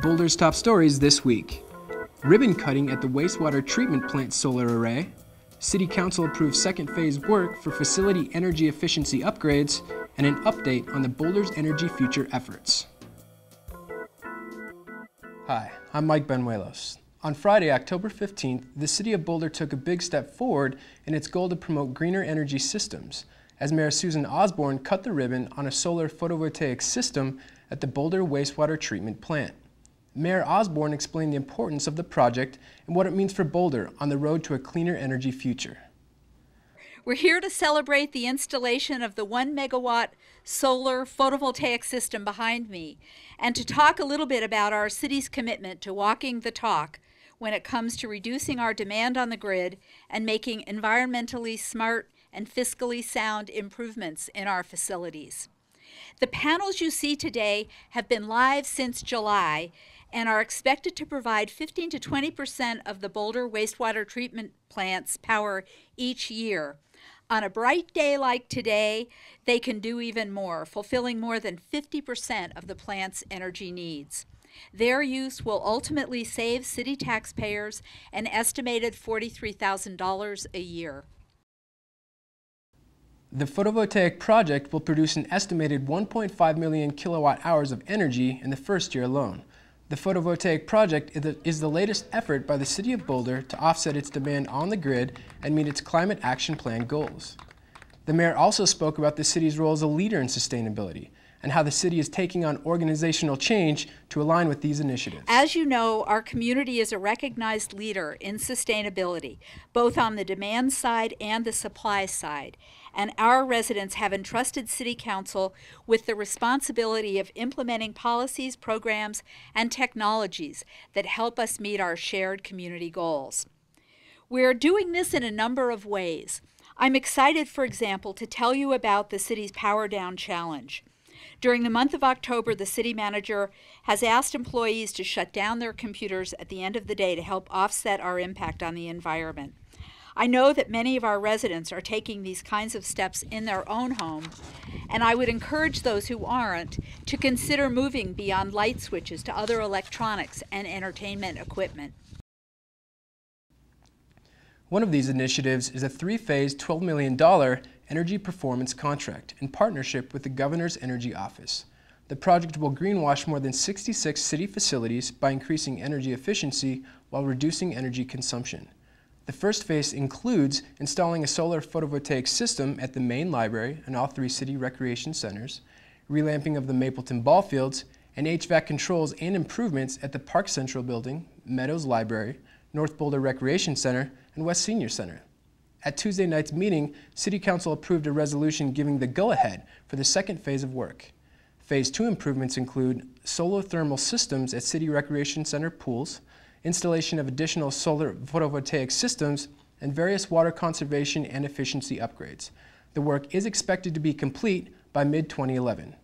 Boulder's top stories this week. Ribbon cutting at the wastewater treatment plant solar array. City Council approves second phase work for facility energy efficiency upgrades, and an update on the Boulder's energy future efforts. Hi, I'm Mike Benuelos. On Friday, October 15th, the City of Boulder took a big step forward in its goal to promote greener energy systems, as Mayor Susan Osborne cut the ribbon on a solar photovoltaic system at the Boulder wastewater treatment plant. Mayor Osborne explained the importance of the project and what it means for Boulder on the road to a cleaner energy future. We're here to celebrate the installation of the 1 megawatt solar photovoltaic system behind me, and to talk a little bit about our city's commitment to walking the talk when it comes to reducing our demand on the grid and making environmentally smart and fiscally sound improvements in our facilities. The panels you see today have been live since July and are expected to provide 15 to 20% of the Boulder wastewater treatment plant's power each year. On a bright day like today, they can do even more, fulfilling more than 50% of the plant's energy needs. Their use will ultimately save city taxpayers an estimated $43,000 a year. The photovoltaic project will produce an estimated 1.5 million kilowatt hours of energy in the first year alone. The photovoltaic project is the latest effort by the City of Boulder to offset its demand on the grid and meet its climate action plan goals. The mayor also spoke about the city's role as a leader in sustainability and how the city is taking on organizational change to align with these initiatives. As you know, our community is a recognized leader in sustainability, both on the demand side and the supply side. And our residents have entrusted City Council with the responsibility of implementing policies, programs, and technologies that help us meet our shared community goals. We're doing this in a number of ways. I'm excited, for example, to tell you about the city's Power Down Challenge. During the month of October, the city manager has asked employees to shut down their computers at the end of the day to help offset our impact on the environment. I know that many of our residents are taking these kinds of steps in their own home, and I would encourage those who aren't to consider moving beyond light switches to other electronics and entertainment equipment. One of these initiatives is a three-phase $12 million energy performance contract in partnership with the Governor's Energy Office. The project will greenwash more than 66 city facilities by increasing energy efficiency while reducing energy consumption. The first phase includes installing a solar photovoltaic system at the main library and all three city recreation centers, relamping of the Mapleton ball fields, and HVAC controls and improvements at the Park Central Building, Meadows Library, North Boulder Recreation Center, and West Senior Center. At Tuesday night's meeting, City Council approved a resolution giving the go-ahead for the second phase of work. Phase 2 improvements include solar thermal systems at City Recreation Center pools, installation of additional solar photovoltaic systems, and various water conservation and efficiency upgrades. The work is expected to be complete by mid-2011.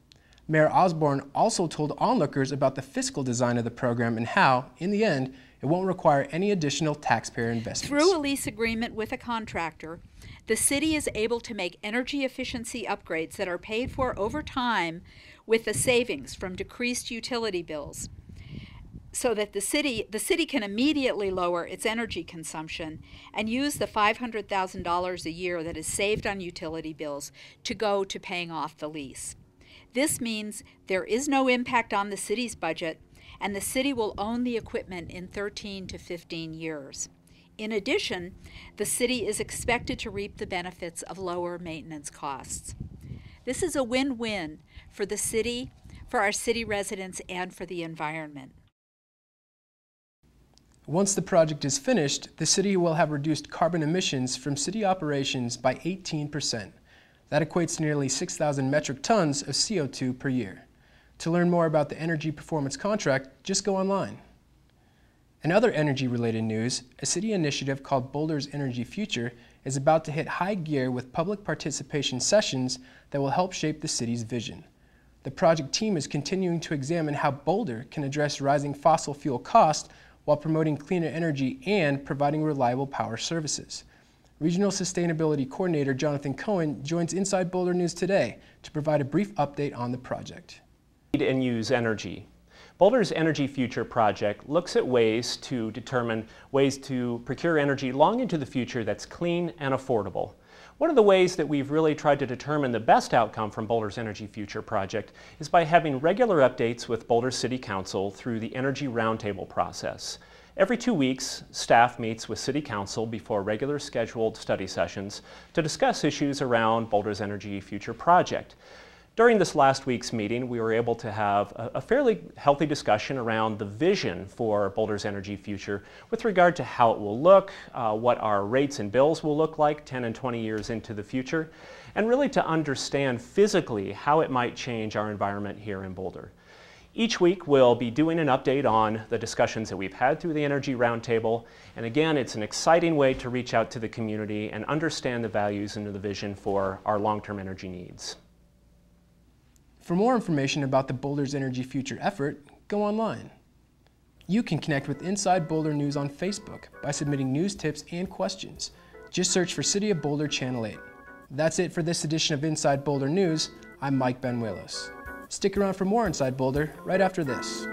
Mayor Osborne also told onlookers about the fiscal design of the program and how, in the end, it won't require any additional taxpayer investments. Through a lease agreement with a contractor, the city is able to make energy efficiency upgrades that are paid for over time with the savings from decreased utility bills, so that the city can immediately lower its energy consumption and use the $500,000 a year that is saved on utility bills to go to paying off the lease. This means there is no impact on the city's budget, and the city will own the equipment in 13 to 15 years. In addition, the city is expected to reap the benefits of lower maintenance costs. This is a win-win for the city, for our city residents, and for the environment. Once the project is finished, the city will have reduced carbon emissions from city operations by 18%. That equates to nearly 6,000 metric tons of CO2 per year. To learn more about the energy performance contract, just go online. In other energy-related news, a city initiative called Boulder's Energy Future is about to hit high gear with public participation sessions that will help shape the city's vision. The project team is continuing to examine how Boulder can address rising fossil fuel costs while promoting cleaner energy and providing reliable power services. Regional Sustainability Coordinator Jonathan Cohen joins Inside Boulder News today to provide a brief update on the project. And use energy. Boulder's Energy Future project looks at ways to determine ways to procure energy long into the future that's clean and affordable. One of the ways that we've really tried to determine the best outcome from Boulder's Energy Future project is by having regular updates with Boulder City Council through the Energy Roundtable process. Every 2 weeks, staff meets with City Council before regular scheduled study sessions to discuss issues around Boulder's Energy Future project. During this last week's meeting, we were able to have a fairly healthy discussion around the vision for Boulder's Energy Future with regard to how it will look, what our rates and bills will look like 10 and 20 years into the future, and really to understand physically how it might change our environment here in Boulder. Each week we'll be doing an update on the discussions that we've had through the Energy Roundtable, and again, it's an exciting way to reach out to the community and understand the values and the vision for our long-term energy needs. For more information about the Boulder's Energy Future effort, go online. You can connect with Inside Boulder News on Facebook by submitting news tips and questions. Just search for City of Boulder Channel 8. That's it for this edition of Inside Boulder News. I'm Mike Benuelos. Stick around for more Inside Boulder right after this.